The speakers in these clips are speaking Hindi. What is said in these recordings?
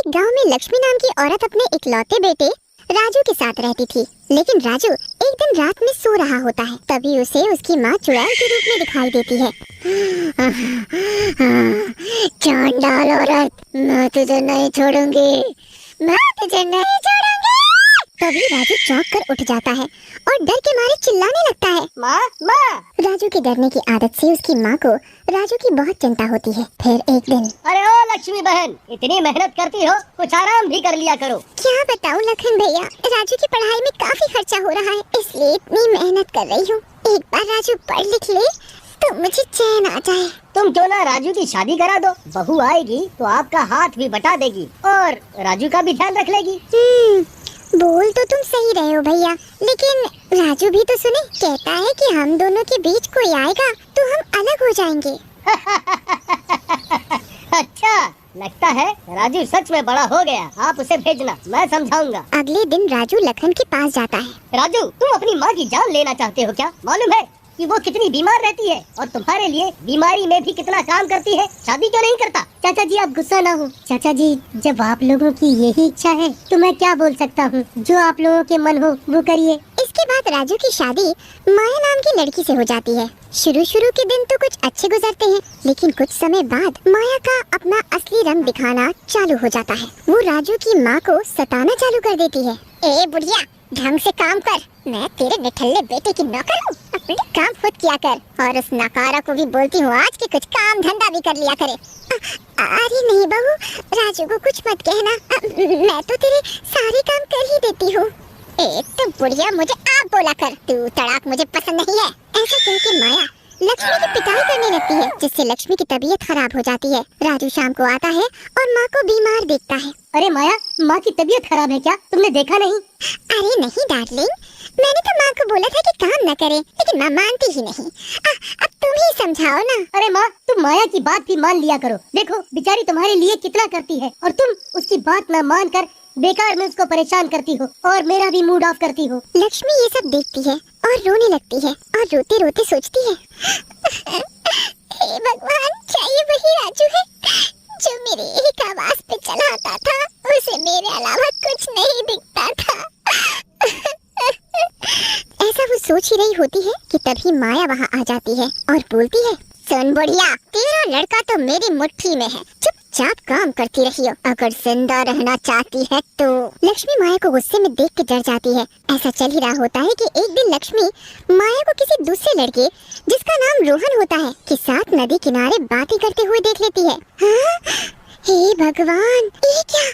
एक गांव में लक्ष्मी नाम की औरत अपने इकलौते बेटे राजू के साथ रहती थी। लेकिन राजू एक दिन रात में सो रहा होता है, तभी उसे उसकी माँ चुड़ैल के रूप में दिखाई देती है। चांडाल औरत, मैं तुझे नहीं छोड़ूंगी, मैं तुझे नहीं छोड़ूंगी। तभी राजू चौंक कर उठ जाता है और डर के मारे चिल्लाने लगता है, माँ माँ। राजू के डरने की आदत से उसकी माँ को राजू की बहुत चिंता होती है। फिर एक दिन, अरे ओ लक्ष्मी बहन, इतनी मेहनत करती हो, कुछ आराम भी कर लिया करो। क्या बताऊँ लखन भैया, राजू की पढ़ाई में काफी खर्चा हो रहा है, इसलिए इतनी मेहनत कर रही हूँ। एक बार राजू पढ़ लिख ले तो मुझे चैन आ जाए। तुम क्यों ना राजू की शादी करा दो, बहू आएगी तो आपका हाथ भी बटा देगी और राजू का भी ध्यान रख लेगी। बोल तो तुम सही रहे हो भैया, लेकिन राजू भी तो सुने, कहता है कि हम दोनों के बीच कोई आएगा तो हम अलग हो जाएंगे। अच्छा, लगता है राजू सच में बड़ा हो गया। आप उसे भेजना, मैं समझाऊंगा। अगले दिन राजू लखन के पास जाता है। राजू, तुम अपनी माँ की जान लेना चाहते हो क्या? मालूम है कि वो कितनी बीमार रहती है और तुम्हारे लिए बीमारी में भी कितना काम करती है। शादी क्यों नहीं करता? चाचा जी आप गुस्सा ना हो। चाचा जी, जब आप लोगों की यही इच्छा है तो मैं क्या बोल सकता हूँ, जो आप लोगों के मन हो वो करिए। इसके बाद राजू की शादी माया नाम की लड़की से हो जाती है। शुरू के दिन तो कुछ अच्छे गुजरते हैं, लेकिन कुछ समय बाद माया का अपना असली रंग दिखाना चालू हो जाता है। वो राजू की माँ को सताना चालू कर देती है। ए बुढ़िया, ढंग से काम कर, मैं तेरे निठल्ले बेटे की नौकर हूँ, अपने काम खुद किया कर। और उस नकारा को भी बोलती हूँ आज के कुछ काम धंधा भी कर लिया करे। अरे नहीं बहू, राजू को कुछ मत कहना, मैं तो तेरे सारे काम कर ही देती हूँ। एक तो बुढ़िया मुझे आप बोला कर, तू तड़ाक मुझे पसंद नहीं है। ऐसा कह के माया लक्ष्मी की पिटाई करने लगती है, जिससे लक्ष्मी की तबीयत खराब हो जाती है। राजू शाम को आता है और माँ को बीमार देखता है। अरे माया, माँ की तबीयत खराब है क्या? तुमने देखा नहीं? अरे नहीं डार्लिंग, मैंने तो माँ को बोला था कि काम न करे, लेकिन माँ मानती ही नहीं। अब तुम ही समझाओ ना। अरे माँ, तुम माया की बात भी मान लिया करो। देखो बेचारी तुम्हारे लिए कितना करती है और तुम उसकी बात न मान कर बेकार में उसको परेशान करती हो और मेरा भी मूड ऑफ करती हो। लक्ष्मी ये सब देखती है और रोने लगती है और रोते रोते सोचती है, हे भगवान, क्या ये वही राजू है जो मेरे एक आवाज पे चला आता था? उसे मेरे अलावा कुछ नहीं दिखता था। ऐसा वो सोच ही रही होती है कि तभी माया वहाँ आ जाती है और बोलती है, सुन बुढ़िया, तेरा लड़का तो मेरी मुट्ठी में है, चुपचाप काम करती रहियो, अगर जिंदा रहना चाहती है तो। लक्ष्मी माया को गुस्से में देख के डर जाती है। ऐसा चल ही रहा होता है कि एक दिन लक्ष्मी माया को किसी दूसरे लड़के, जिसका नाम रोहन होता है, के साथ नदी किनारे बातें करते हुए देख लेती है। हाँ? हे भगवान, ये क्या?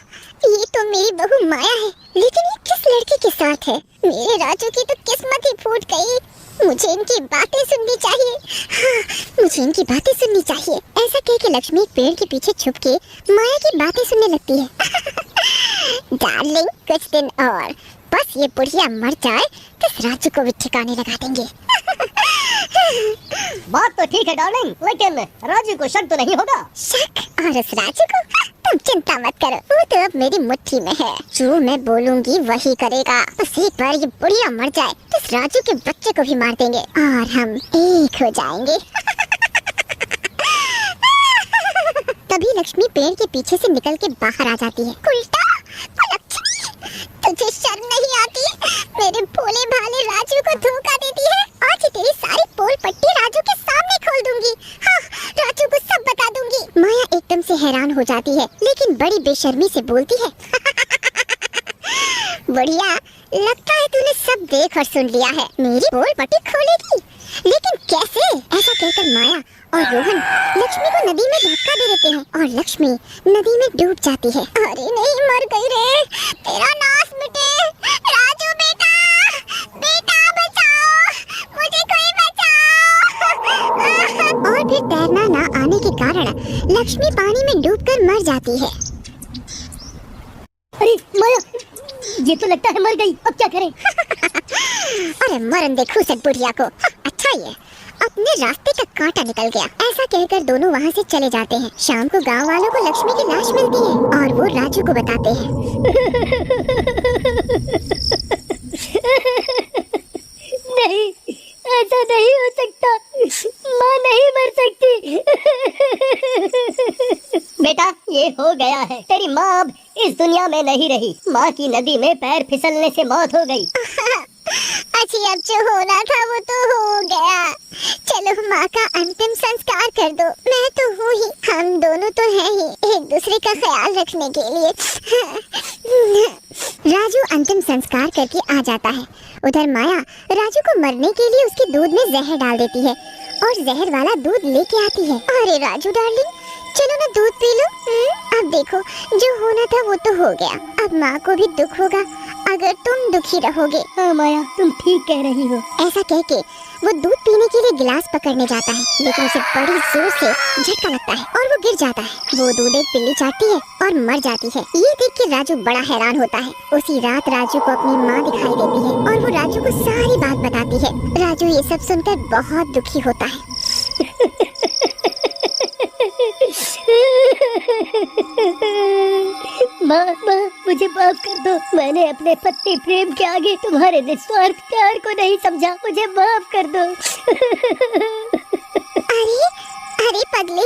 ये तो मेरी बहू माया है, लेकिन ये किस लड़के के साथ है? मेरे राजू की तो किस्मत ही फूट गई। मुझे इनकी बातें सुननी चाहिए। हाँ, मुझे इनकी बातें सुननी चाहिए। ऐसा कह के लक्ष्मी एक पेड़ के पीछे छुप के माया की बातें सुनने लगती है। डार्लिंग, कुछ दिन और, बस ये बुढ़िया मर जाए तो इस राजू को भी ठिकाने लगा देंगे। बात तो ठीक है डार्लिंग, लेकिन राजू को शक तो नहीं होगा? शक? और उस राजू को? तुम चिंता मत करो, वो तो अब मेरी मुट्ठी में है। जो मैं बोलूंगी वही करेगा। बस एक बार ये बुढ़िया मर जाए तो इस राजू के बच्चे को भी मार देंगे और हम एक हो जाएंगे। तभी लक्ष्मी पेड़ के पीछे से निकल के बाहर आ जाती है। उल्टा, लक्ष्मी, तुझे शर्म नहीं आती? मेरे भोले भाले राजू को धोखा देती है। आज तेरी सारी पोल पट्टी राजू के सामने खोल दूंगी। हाँ, राजू को सब बता दूंगी। माया एकदम से हैरान हो जाती है, लेकिन बड़ी बेशर्मी से बोलती है, बढ़िया, लगता है तूने सब देख और सुन लिया है। मेरी पोल पट्टी खोलेगी, लेकिन कैसे? ऐसा कहकर माया और रोहन लक्ष्मी को नदी में धक्का दे देते हैं और लक्ष्मी नदी में डूब जाती है। अरे नहीं, मर गई रे, तेरा नाश मिटे। राजू बेटा, बेटा बचाओ, मुझे कोई बचाओ। और फिर तैरना ना आने के कारण लक्ष्मी पानी में डूबकर मर जाती है। अरे माया, ये तो लगता है मर गई, अब क्या करें? अरे मरन दे खूसट बुढ़िया को। अच्छा, ये अपने रास्ते का कांटा निकल गया। ऐसा कहकर दोनों वहाँ से चले जाते हैं। शाम को गांव वालों को लक्ष्मी की लाश मिलती है और वो राजू को बताते हैं। नहीं, ऐसा नहीं हो सकता, माँ नहीं मर सकती। बेटा, ये हो गया है, तेरी माँ अब इस दुनिया में नहीं रही। माँ की नदी में पैर फिसलने से मौत हो गई। अच्छी, अब जो होना था वो तो हो गया। चलो माँ का अंतिम संस्कार कर दो। मैं तो हूँ ही, हम दोनों तो हैं ही एक दूसरे का ख्याल रखने के लिए। राजू अंतिम संस्कार करके आ जाता है। उधर माया राजू को मरने के लिए उसके दूध में जहर डाल देती है और जहर वाला दूध लेके आती है। अरे राजू डार्लिंग, चलो ना दूध पी लो। अब देखो, जो होना था वो तो हो गया। अब माँ को भी दुख होगा अगर तुम दुखी रहोगे। हाँ माया, तुम ठीक कह रही हो। ऐसा कह के वो दूध पीने के लिए गिलास पकड़ने जाता है, लेकिन उसे बड़ी जोर से झटका लगता है और वो गिर जाता है। वो दूध एक बिल्ली चाटती है और मर जाती है। ये देख के राजू बड़ा हैरान होता है। उसी रात राजू को अपनी माँ दिखाई देती है और वो राजू को सारी बात बताती है। राजू ये सब सुनकर बहुत दुखी होता है। माँ, मुझे माफ कर दो। मैंने अपने पति प्रेम के आगे तुम्हारे निस्वार्थ प्यार को नहीं समझा। मुझे माफ कर दो। अरे पगले,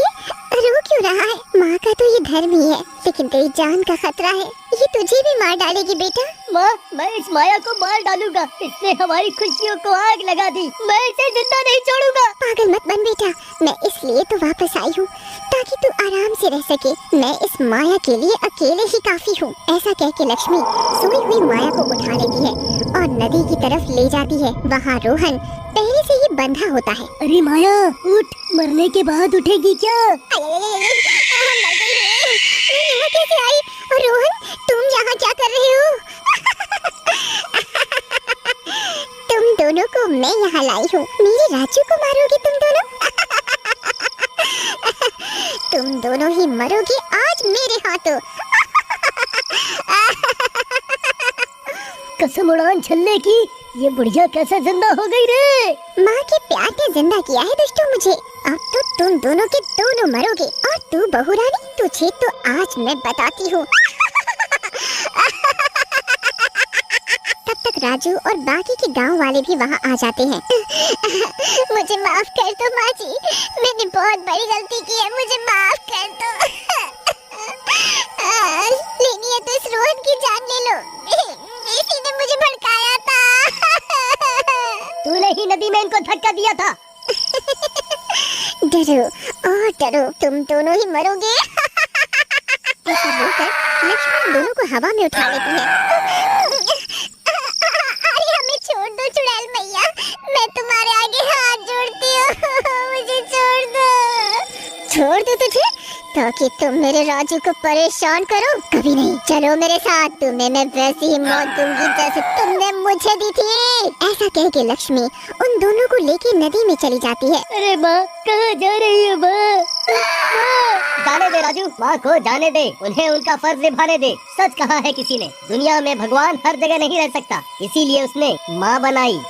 रो क्यों रहा है? माँ का तो ये धर्म ही है, लेकिन तेरी जान का खतरा है। ये तुझे भी मार डालेगी बेटा। माँ, मैं इस माया को मार डालूंगा। इसने हमारी खुशियों को आग लगा दी। मैं इसे जिंदा नहीं छोड़ूंगा। पागल मत बन बेटा, मैं इसलिए तो वापस आई हूँ ताकि तू आराम से रह सके। मैं इस माया के लिए अकेले ही काफी हूँ। ऐसा कह के लक्ष्मी सोई हुई माया को उठा लेती है और नदी की तरफ ले जाती है। वहाँ रोहन पहले से ही बंधा होता है। अरे माया, उठ। मरने के बाद उठेगी क्या? यहाँ कैसे आई? और रोहन, तुम यहाँ क्या कर रहे हो? तुम दोनों को मैं यहाँ लाई हूँ। मेरे राजू को मारोगे तुम दोनों? तुम दोनों ही मरोगे आज मेरे हाथों। कसम उड़ान छल्ले की, ये बुढ़िया कैसे जिंदा हो गई रे? माँ के प्यार ने जिंदा किया है दोस्तों मुझे। अब तो तुम दोनों के दोनों मरोगे। और तू बहू रानी, तुझे तो आज मैं बताती हूँ। तब तक राजू और बाकी के गांव वाले भी वहाँ आ जाते हैं। मुझे माफ कर दो माँ जी, मैंने बहुत बड़ी गलती की है, मुझे माफ कर दो। लेनी है तो इस रोहन की जान ले लो, इसी ने मुझे भड़काया था। तूने ही नदी में इनको धक्का दिया था। डरो और डरो, तुम दोनों ही मरोगे। ऐसा बोलकर लक्ष्मण दोनों को हवा में उठा लेती है। अरे हमें छोड़ दो चुड़ैल मैया, मैं तुम्हारे आगे हाथ जोड़ती हूँ, मुझे छोड़ दो। छोड़ दो तुझे, ताकि तुम मेरे राजू को परेशान करो? कभी नहीं। चलो मेरे साथ, तुम्हें मैं वैसी ही मौत दूंगी जैसे तुमने मुझे दी थी। ऐसा कह के लक्ष्मी उन दोनों को लेके नदी में चली जाती है। अरे माँ, कहाँ जा रही है माँ? जाने दे राजू, माँ को जाने दे। उन्हें उनका फर्ज निभाने दे। सच कहा है किसी ने, दुनिया में भगवान हर जगह नहीं रह सकता, इसीलिए उसने माँ बनाई।